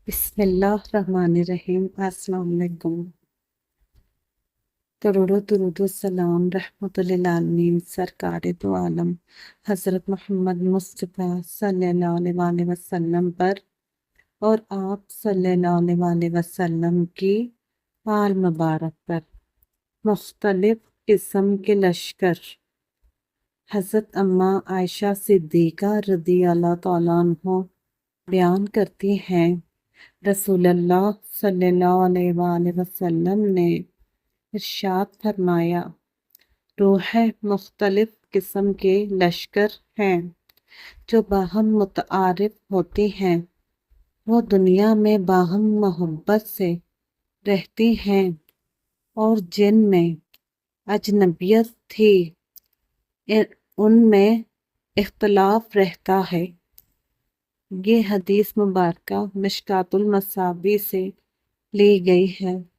بسم اللہ الرحمن الرحیم۔ السلام علیکم۔ کروڑوں درود و سلام رحمت للعالمین سرکار دو عالم حضرت محمد مصطفیٰ صلی اللہ علیہ وآلہ وسلم پر اور آپ صلی اللہ علیہ وآلہ وسلم کی آل مبارک پر۔ مختلف قسم کے لشکر۔ حضرت اماں عائشہ صدیقہ رضی اللہ تعالیٰ عنہ بیان کرتی ہیں، رسول اللہ صلی اللہ علیہ وآلہ وسلم نے ارشاد فرمایا، روح مختلف قسم کے لشکر ہیں جو باہم متعارف ہوتی ہیں، وہ دنیا میں باہم محبت سے رہتی ہیں اور جن میں اجنبیت تھی ان میں اختلاف رہتا ہے۔ یہ حدیث مبارکہ مشکوٰۃ المصابیح سے لی گئی ہے۔